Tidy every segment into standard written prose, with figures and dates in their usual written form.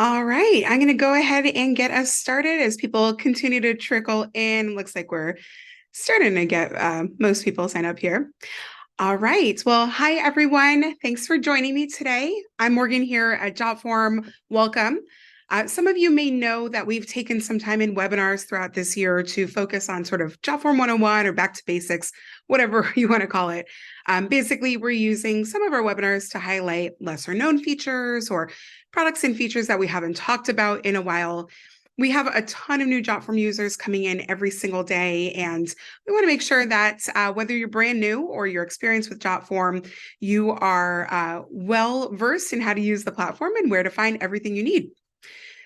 All right, I'm going to go ahead and get us started as people continue to trickle in. Looks like we're starting to get most people sign up here. All right. Well, hi, everyone. Thanks for joining me today. I'm Morgan here at Jotform. Welcome. Some of you may know that we've taken some time in webinars throughout this year to focus on sort of Jotform 101 or back to basics, whatever you want to call it. Basically, we're using some of our webinars to highlight lesser known features or products and features that we haven't talked about in a while. We have a ton of new Jotform users coming in every single day, and we want to make sure that whether you're brand new or you're experienced with Jotform, you are well versed in how to use the platform and where to find everything you need.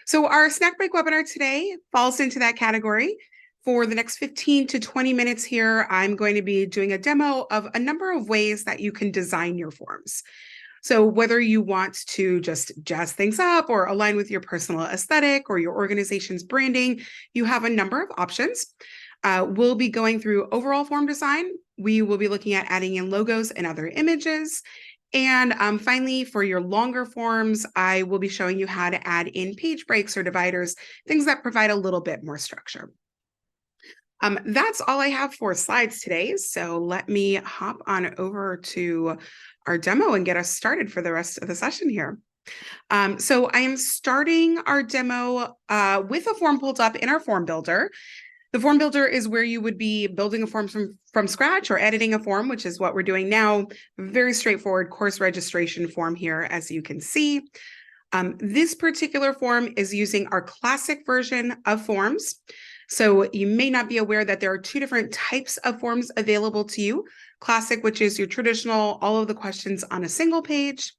So our snack break webinar today falls into that category. For the next 15 to 20 minutes here, I'm going to be doing a demo of a number of ways that you can design your forms. So whether you want to just jazz things up or align with your personal aesthetic or your organization's branding, you have a number of options. We'll be going through overall form design. We will be looking at adding in logos and other images. And finally, for your longer forms, I will be showing you how to add in page breaks or dividers, things that provide a little bit more structure. That's all I have for slides today. So let me hop on over to our demo and get us started for the rest of the session here. So I am starting our demo with a form pulled up in our form builder. The form builder is where you would be building a form from scratch or editing a form, which is what we're doing now. Very straightforward course registration form here, as you can see. This particular form is using our classic version of forms. So you may not be aware that there are two different types of forms available to you. Classic, which is your traditional, all of the questions on a single page.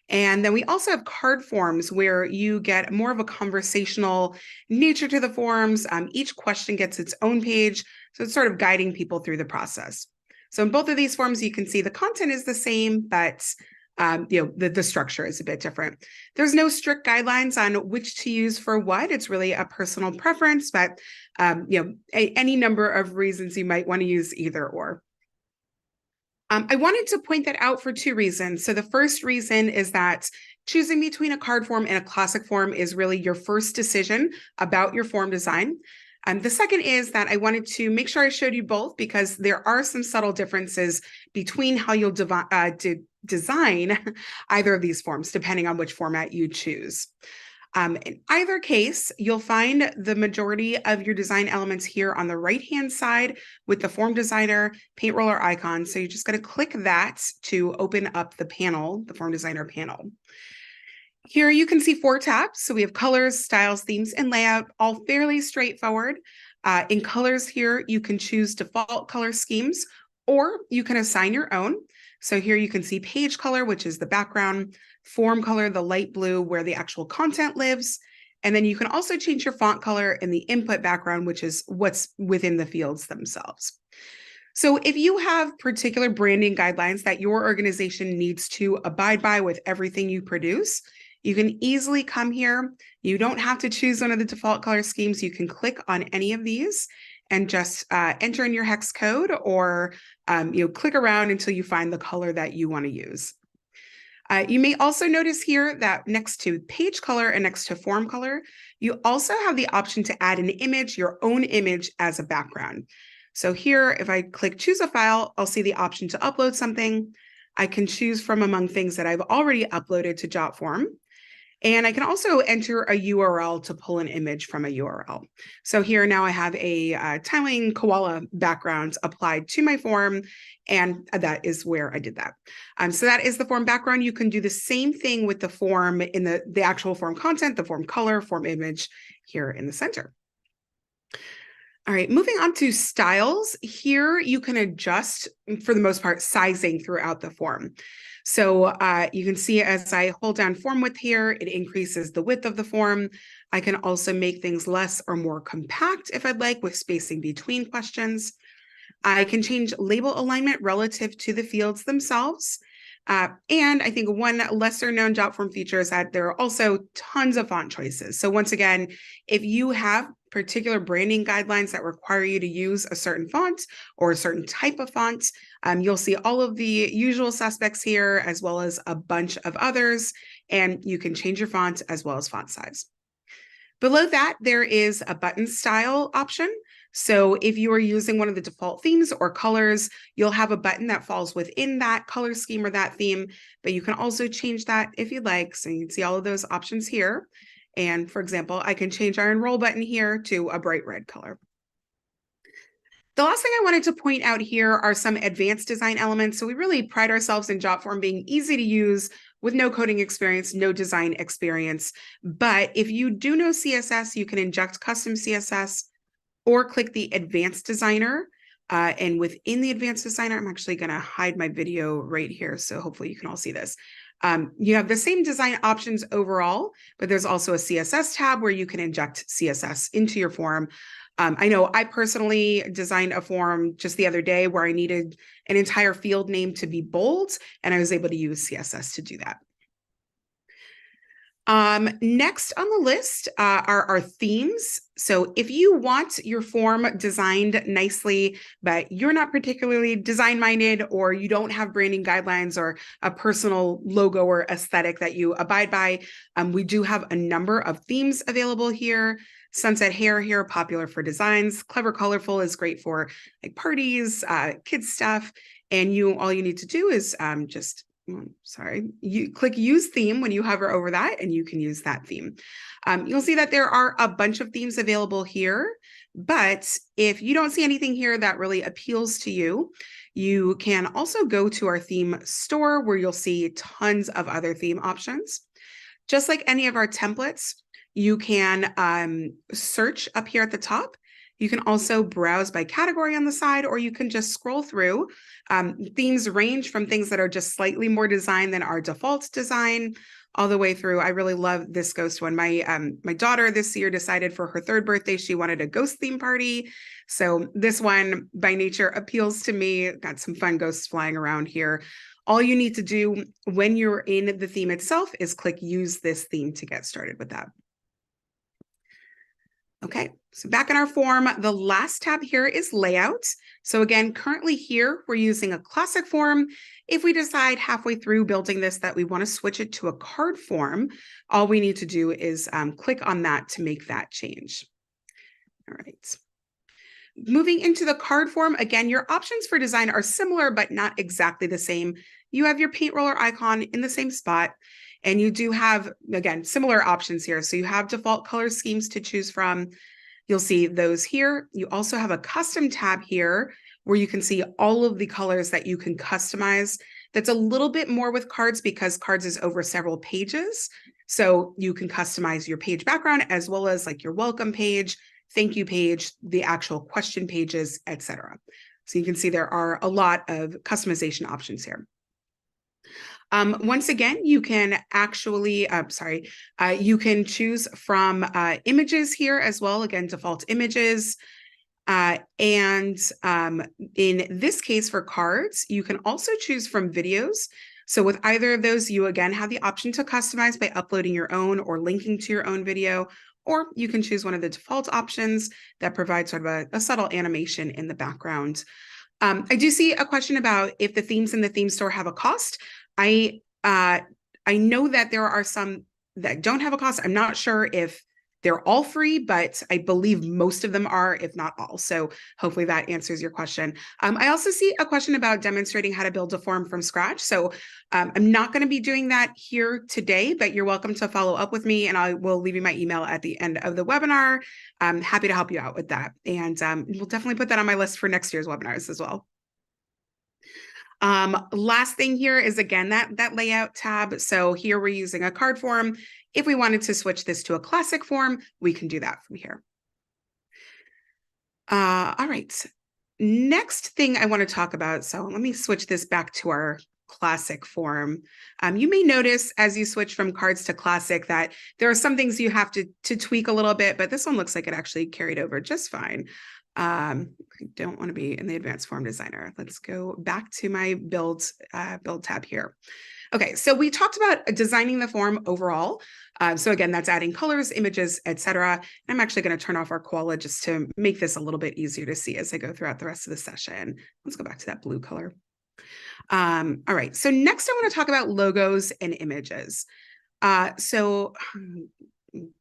And then we also have card forms where you get more of a conversational nature to the forms. Each question gets its own page. So it's sort of guiding people through the process. So in both of these forms, you can see the content is the same, but the structure is a bit different. There's no strict guidelines on which to use for what. It's really a personal preference, but any number of reasons you might want to use either or. I wanted to point that out for two reasons. So the first reason is that choosing between a card form and a classic form is really your first decision about your form design. The second is that I wanted to make sure I showed you both because there are some subtle differences between how you'll design either of these forms, depending on which format you choose. In either case, you'll find the majority of your design elements here on the right-hand side with the form designer paint roller icon. So you're just going to click that to open up the panel, the form designer panel. Here you can see 4 tabs. So we have colors, styles, themes, and layout, all fairly straightforward. In colors here, you can choose default color schemes, or you can assign your own. So here you can see page color, which is the background, form color, the light blue, where the actual content lives. And then you can also change your font color in the input background, which is what's within the fields themselves. So if you have particular branding guidelines that your organization needs to abide by with everything you produce, you can easily come here. You don't have to choose one of the default color schemes. You can click on any of these and just enter in your hex code or click around until you find the color that you want to use. You may also notice here that next to page color and next to form color, you also have the option to add an image, your own image as a background. So here, if I click choose a file, I'll see the option to upload something. I can choose from among things that I've already uploaded to Jotform. And I can also enter a URL to pull an image from a URL. So here now I have a tiling koala background applied to my form, and that is where I did that. So that is the form background. You can do the same thing with the form in the actual form content, the form color, form image here in the center. All right, moving on to styles. Here you can adjust, for the most part, sizing throughout the form. So you can see as I hold down form width here, it increases the width of the form. I can also make things less or more compact if I'd like with spacing between questions. I can change label alignment relative to the fields themselves. And I think one lesser known Jotform feature is that there are also tons of font choices. So once again, if you have particular branding guidelines that require you to use a certain font or a certain type of font, you'll see all of the usual suspects here, as well as a bunch of others. and you can change your font as well as font size. Below that, there is a button style option. So if you are using one of the default themes or colors, you'll have a button that falls within that color scheme or that theme, but you can also change that if you'd like. So you can see all of those options here. And for example, I can change our enroll button here to a bright red color. The last thing I wanted to point out here are some advanced design elements. So we really pride ourselves in Jotform being easy to use with no coding experience, no design experience. But if you do know CSS, you can inject custom CSS or click the advanced designer. And within the advanced designer, I'm actually going to hide my video right here. So hopefully you can all see this. You have the same design options overall, but there's also a CSS tab where you can inject CSS into your form. I know I personally designed a form just the other day where I needed an entire field name to be bold, and I was able to use CSS to do that. Next on the list are our themes. So if you want your form designed nicely, but you're not particularly design minded, or you don't have branding guidelines or a personal logo or aesthetic that you abide by, we do have a number of themes available here. Sunset Hair here, popular for designs. Clever Colorful is great for like parties, kids stuff. And all you need to do is you click use theme when you hover over that, and you can use that theme. You'll see that there are a bunch of themes available here, but if you don't see anything here that really appeals to you, you can also go to our theme store where you'll see tons of other theme options. Just like any of our templates, you can search up here at the top. You can also browse by category on the side, or you can just scroll through. Themes range from things that are just slightly more design than our default design all the way through. I really love this ghost one. My daughter this year decided for her 3rd birthday, she wanted a ghost theme party. So this one by nature appeals to me. Got some fun ghosts flying around here. All you need to do when you're in the theme itself is click use this theme to get started with that. Okay, so back in our form, the last tab here is layout. So again, currently here, we're using a classic form. If we decide halfway through building this that we want to switch it to a card form, all we need to do is click on that to make that change. All right. Moving into the card form, again, your options for design are similar, but not exactly the same. You have your paint roller icon in the same spot. And you do have, again, similar options here. So you have default color schemes to choose from. You'll see those here. You also have a custom tab here where you can see all of the colors that you can customize. That's a little bit more with cards because cards is over several pages. So you can customize your page background as well as like your welcome page, thank you page, the actual question pages, etc. So you can see there are a lot of customization options here. Once again, you can actually, you can choose from images here as well. Again, default images. In this case for cards, you can also choose from videos. So with either of those, you again have the option to customize by uploading your own or linking to your own video, or you can choose one of the default options that provides sort of a subtle animation in the background. I do see a question about if the themes in the theme store have a cost. I know that there are some that don't have a cost. I'm not sure if they're all free, but I believe most of them are, if not all. So hopefully that answers your question. I also see a question about demonstrating how to build a form from scratch. So I'm not going to be doing that here today, but you're welcome to follow up with me, and I will leave you my email at the end of the webinar. I'm happy to help you out with that. And we'll definitely put that on my list for next year's webinars as well. Last thing here is, again, that layout tab. So here we're using a card form. If we wanted to switch this to a classic form, we can do that from here. All right. Next thing I want to talk about. So let me switch this back to our classic form. You may notice as you switch from cards to classic that there are some things you have to tweak a little bit, but this one looks like it actually carried over just fine. I don't want to be in the advanced form designer. Let's go back to my build tab here. Okay, so we talked about designing the form overall. So again, that's adding colors, images, etc. I'm actually going to turn off our koala just to make this a little bit easier to see as I go throughout the rest of the session. Let's go back to that blue color. All right, so next I want to talk about logos and images. So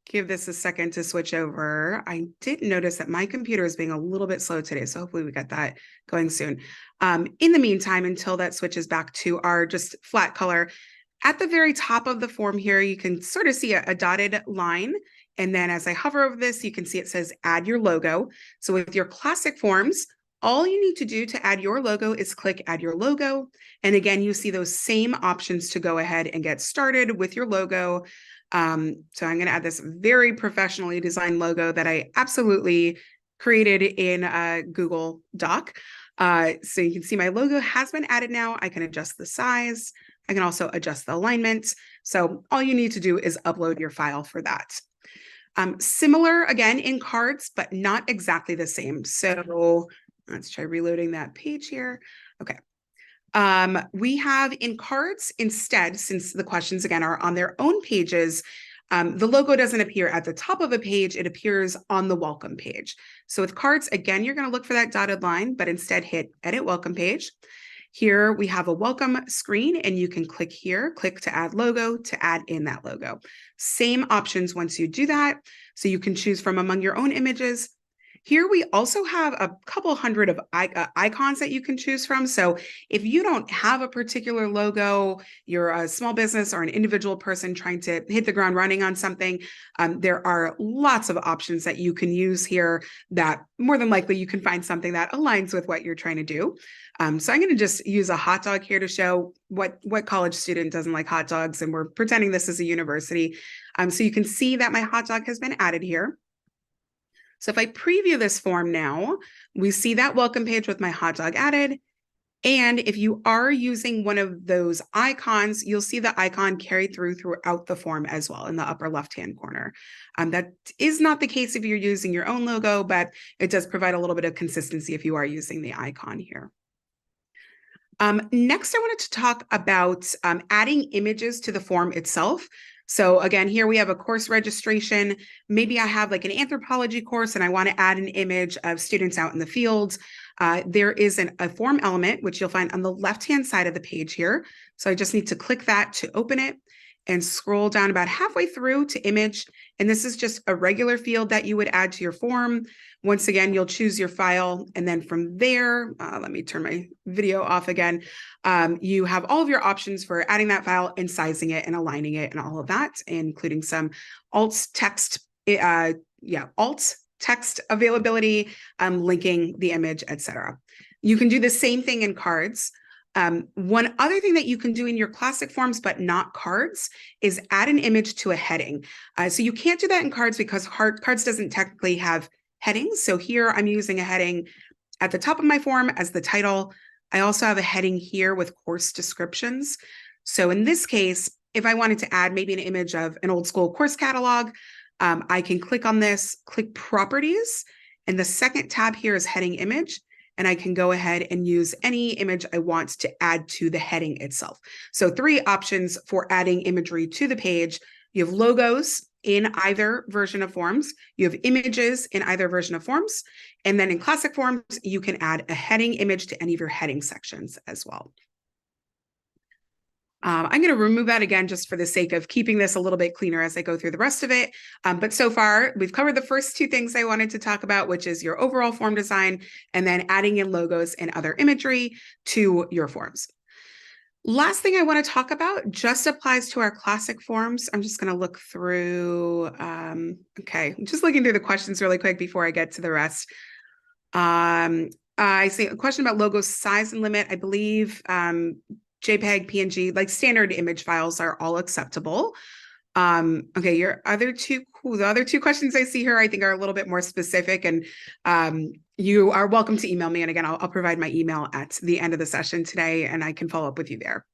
give this a second to switch over. I did notice that my computer is being a little bit slow today, so hopefully we get that going soon. In the meantime, until that switches back to our just flat color, at the very top of the form here, you can sort of see a dotted line. And then as I hover over this, you can see it says add your logo. So with your classic forms, all you need to do to add your logo is click add your logo. And again, you see those same options to go ahead and get started with your logo. So I'm going to add this very professionally designed logo that I absolutely created in a Google Doc. So you can see my logo has been added now. I can adjust the size. I can also adjust the alignment. So all you need to do is upload your file for that. Similar again in cards, but not exactly the same. So let's try reloading that page here. Okay. We have in cards instead, since the questions again are on their own pages, the logo doesn't appear at the top of a page, it appears on the welcome page. So with cards, again, you're going to look for that dotted line, but instead hit edit welcome page. Here we have a welcome screen and you can click here, click to add logo to add in that logo. Same options once you do that. So you can choose from among your own images. Here we also have a couple hundred of icons that you can choose from. So if you don't have a particular logo, you're a small business or an individual person trying to hit the ground running on something, there are lots of options that you can use here that more than likely you can find something that aligns with what you're trying to do. So I'm going to just use a hot dog here to show what college student doesn't like hot dogs, and we're pretending this is a university. So you can see that my hot dog has been added here. So if I preview this form now, we see that welcome page with my hot dog added. And if you are using one of those icons, you'll see the icon carried throughout the form as well in the upper left-hand corner. That is not the case if you're using your own logo, but it does provide a little bit of consistency if you are using the icon here. Next, I wanted to talk about adding images to the form itself. So again, here we have a course registration. Maybe I have like an anthropology course and I want to add an image of students out in the fields. There is a form element, which you'll find on the left-hand side of the page here. So I just need to click that to open it and scroll down about halfway through to image. And this is just a regular field that you would add to your form. Once again, you'll choose your file. And then from there, let me turn my video off again. You have all of your options for adding that file and sizing it and aligning it and all of that, including some alt text, alt text availability, linking the image, etc. You can do the same thing in cards. One other thing that you can do in your classic forms, but not cards, is add an image to a heading. So you can't do that in cards because cards doesn't technically have headings. So here I'm using a heading at the top of my form as the title. I also have a heading here with course descriptions. So in this case, if I wanted to add maybe an image of an old school course catalog, I can click on this, click properties, and the second tab here is heading image. And I can go ahead and use any image I want to add to the heading itself. So 3 options for adding imagery to the page. You have logos in either version of forms. You have images in either version of forms. And then in classic forms, you can add a heading image to any of your heading sections as well. I'm going to remove that again just for the sake of keeping this a little bit cleaner as I go through the rest of it. But so far, we've covered the first 2 things I wanted to talk about, which is your overall form design and then adding in logos and other imagery to your forms. Last thing I want to talk about just applies to our classic forms. I'm just going to look through. Okay, I'm just looking through the questions really quick before I get to the rest. I see a question about logo size and limit. I believe JPEG, PNG, like standard image files are all acceptable. Okay, the other 2 questions I see here, I think are a little bit more specific, and you are welcome to email me. And again, I'll provide my email at the end of the session today, and I can follow up with you there.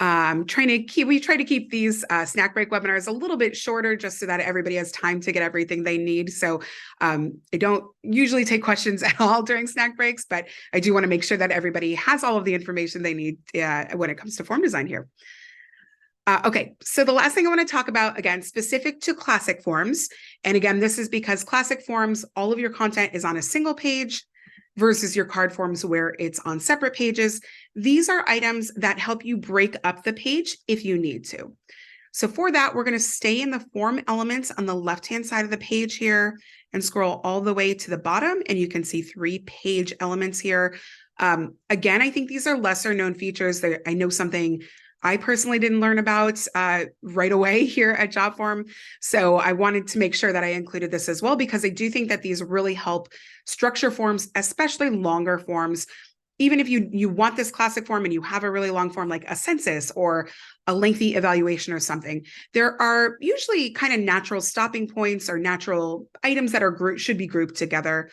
We try to keep these snack break webinars a little bit shorter just so that everybody has time to get everything they need. So I don't usually take questions at all during snack breaks, but I do want to make sure that everybody has all of the information they need when it comes to form design here. Okay, so the last thing I want to talk about, again, specific to classic forms. And again, this is because classic forms, all of your content is on a single page versus your card forms where it's on separate pages. These are items that help you break up the page if you need to. So for that, we're going to stay in the form elements on the left-hand side of the page here and scroll all the way to the bottom, and you can see 3 page elements here. Again, I think these are lesser known features. I know something I personally didn't learn about right away here at Jotform. So I wanted to make sure that I included this as well, because I do think that these really help structure forms, especially longer forms. Even if you want this classic form and you have a really long form like a census or a lengthy evaluation or something, there are usually kind of natural stopping points or natural items that should be grouped together.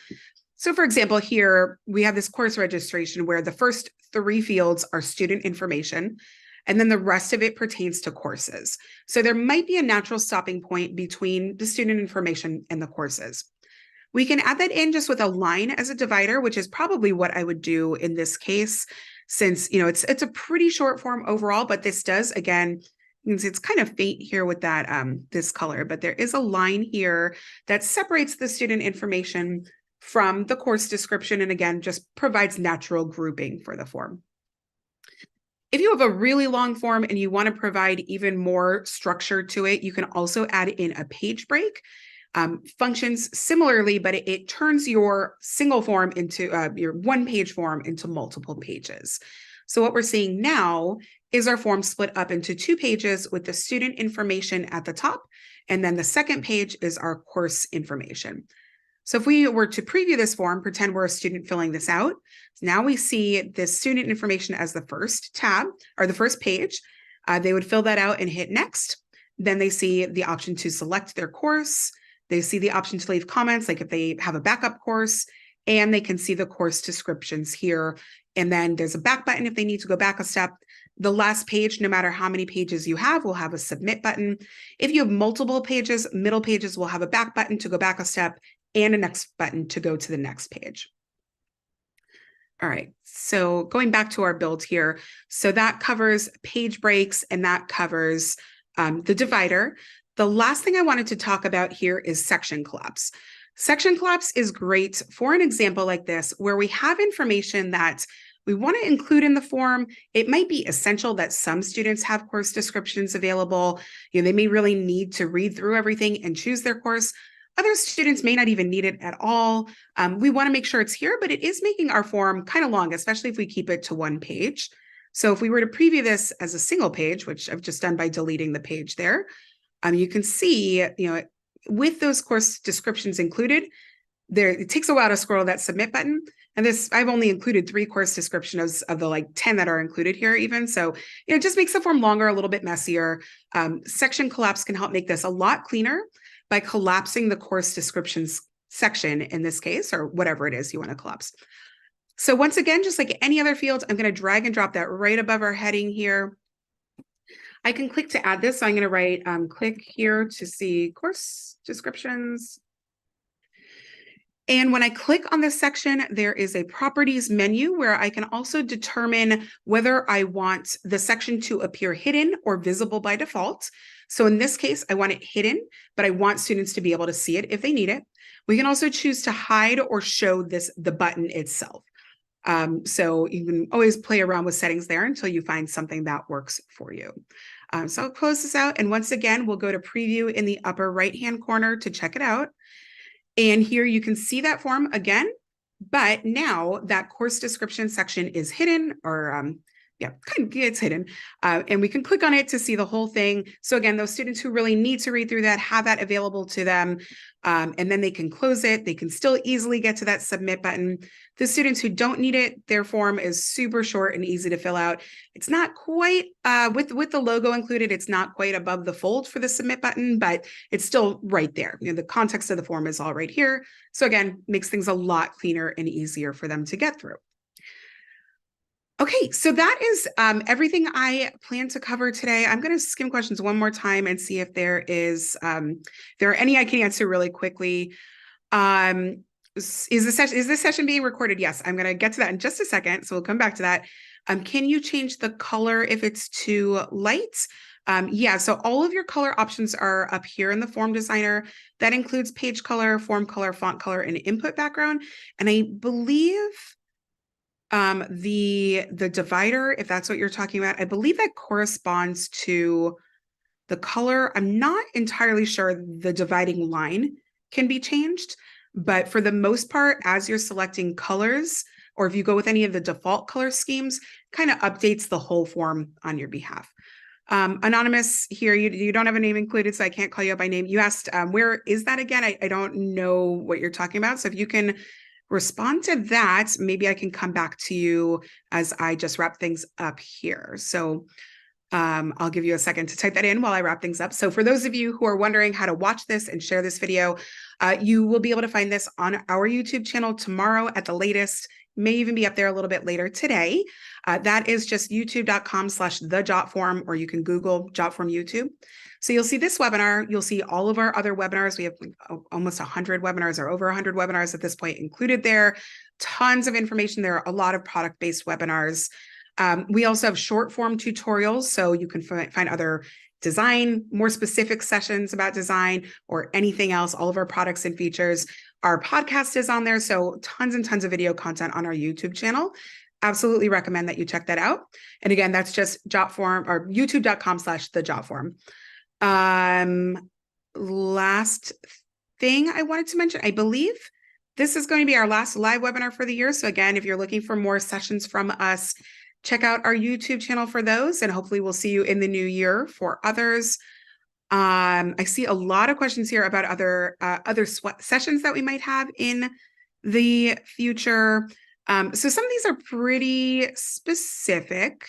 So for example, here we have this course registration where the first 3 fields are student information, and then the rest of it pertains to courses. So there might be a natural stopping point between the student information and the courses. We can add that in just with a line as a divider, which is probably what I would do in this case, since it's a pretty short form overall, but this does, again, it's kind of faint here with that this color, but there is a line here that separates the student information from the course description, and again, just provides natural grouping for the form. If you have a really long form and you want to provide even more structure to it, you can also add in a page break. Functions similarly, but it turns your single form into your 1-page form into multiple pages. So what we're seeing now is our form split up into 2 pages with the student information at the top, and then the second page is our course information. So if we were to preview this form, pretend we're a student filling this out, now we see this student information as the first tab or the first page. They would fill that out and hit next. Then they see the option to select their course. They see the option to leave comments, like if they have a backup course, and they can see the course descriptions here. And then there's a back button if they need to go back a step. The last page, no matter how many pages you have, will have a submit button. If you have multiple pages, middle pages will have a back button to go back a step and a next button to go to the next page. All right, so going back to our build here, so that covers page breaks and that covers the divider. The last thing I wanted to talk about here is section collapse. Section collapse is great for an example like this, where we have information that we want to include in the form. It might be essential that some students have course descriptions available. They may really need to read through everything and choose their course. Other students may not even need it at all. We want to make sure it's here, but it is making our form kind of long, especially if we keep it to 1 page. So if we were to preview this as a single page, which I've just done by deleting the page there, you can see, with those course descriptions included, it takes a while to scroll that submit button. And I've only included 3 course descriptions of the like 10 that are included here even. So it just makes the form longer, a little bit messier. Section collapse can help make this a lot cleaner by collapsing the course descriptions section in this case, or whatever it is you want to collapse. So once again, just like any other field, I'm going to drag and drop that right above our heading here. I can click to add this. So I'm going to write click here to see course descriptions. And when I click on this section, there is a properties menu where I can also determine whether I want the section to appear hidden or visible by default. So in this case, I want it hidden, but I want students to be able to see it if they need it. We can also choose to hide or show the button itself. So you can always play around with settings there until you find something that works for you. So I'll close this out. And once again, we'll go to preview in the upper right-hand corner to check it out. And here you can see that form again, but now that course description section is hidden, or it's hidden. And we can click on it to see the whole thing. So again, those students who really need to read through that have that available to them. And then they can close it. They can still easily get to that submit button. The students who don't need it, their form is super short and easy to fill out. It's not quite, with the logo included, it's not quite above the fold for the submit button, but it's still right there. The context of the form is all right here. So again, makes things a lot cleaner and easier for them to get through. Okay, so that is everything I plan to cover today. I'm going to skim questions one more time and see if there are any I can answer really quickly. Is this session being recorded? Yes, I'm going to get to that in just a second. So we'll come back to that. Can you change the color if it's too light? Yeah, so all of your color options are up here in the form designer. That includes page color, form color, font color, and input background. And I believe the divider, if that's what you're talking about, I believe that corresponds to The color, I'm not entirely sure the dividing line can be changed, but for the most part, as you're selecting colors, or if you go with any of the default color schemes, kind of updates the whole form on your behalf. Anonymous here, you don't have a name included, so I can't call you out by name. You asked, where is that again? I don't know what you're talking about. So if you can respond to that, maybe I can come back to you as I just wrap things up here. So I'll give you a second to type that in while I wrap things up. So for those of you who are wondering how to watch this and share this video, you will be able to find this on our YouTube channel tomorrow at the latest, may even be up there a little bit later today. That is just youtube.com/thejotform, or you can Google Jotform YouTube. So you'll see this webinar. You'll see all of our other webinars. We have almost 100 webinars, or over 100 webinars at this point included there. Tons of information. There are a lot of product-based webinars. We also have short form tutorials, so you can find other design, more specific sessions about design or anything else, all of our products and features. Our podcast is on there, so tons and tons of video content on our YouTube channel. Absolutely recommend that you check that out. And again, that's just Jotform, or youtube.com/thejotform. Last thing I wanted to mention, I believe this is going to be our last live webinar for the year. So again, if you're looking for more sessions from us, check out our YouTube channel for those, and hopefully we'll see you in the new year for others. I see a lot of questions here about other sessions that we might have in the future. So some of these are pretty specific.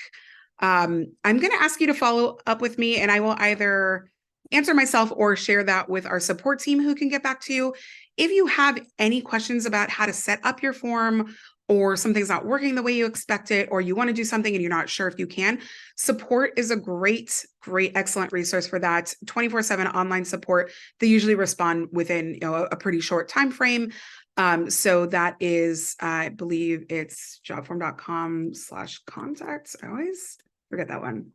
I'm going to ask you to follow up with me, and I will either answer myself or share that with our support team who can get back to you. If you have any questions about how to set up your form, or something's not working the way you expect it, or you want to do something and you're not sure if you can, support is a great, excellent resource for that. 24/7 online support. They usually respond within a pretty short time frame. So that is, I believe it's jotform.com/contact. I always forget that one.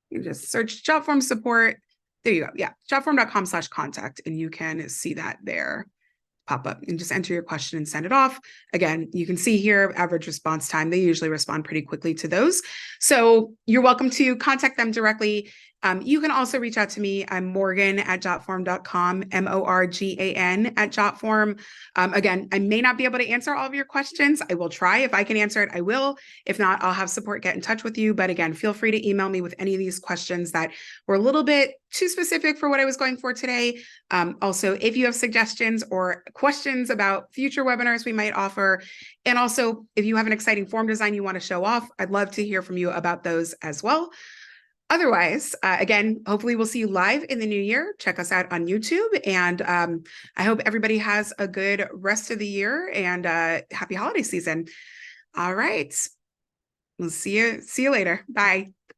You just search Jotform support. There you go. Yeah, jotform.com/contact, and you can see that there pop up, and just enter your question and send it off. Again, you can see here average response time. They usually respond pretty quickly to those. So you're welcome to contact them directly. You can also reach out to me. I'm Morgan at jotform.com, Morgan at Jotform. Again, I may not be able to answer all of your questions. I will try. If I can answer it, I will. If not, I'll have support get in touch with you. But again, feel free to email me with any of these questions that were a little bit too specific for what I was going for today. Also, if you have suggestions or questions about future webinars we might offer, and also if you have an exciting form design you want to show off, I'd love to hear from you about those as well. Otherwise, again, hopefully we'll see you live in the new year. Check us out on YouTube, and I hope everybody has a good rest of the year and happy holiday season. All right. We'll see you later. Bye.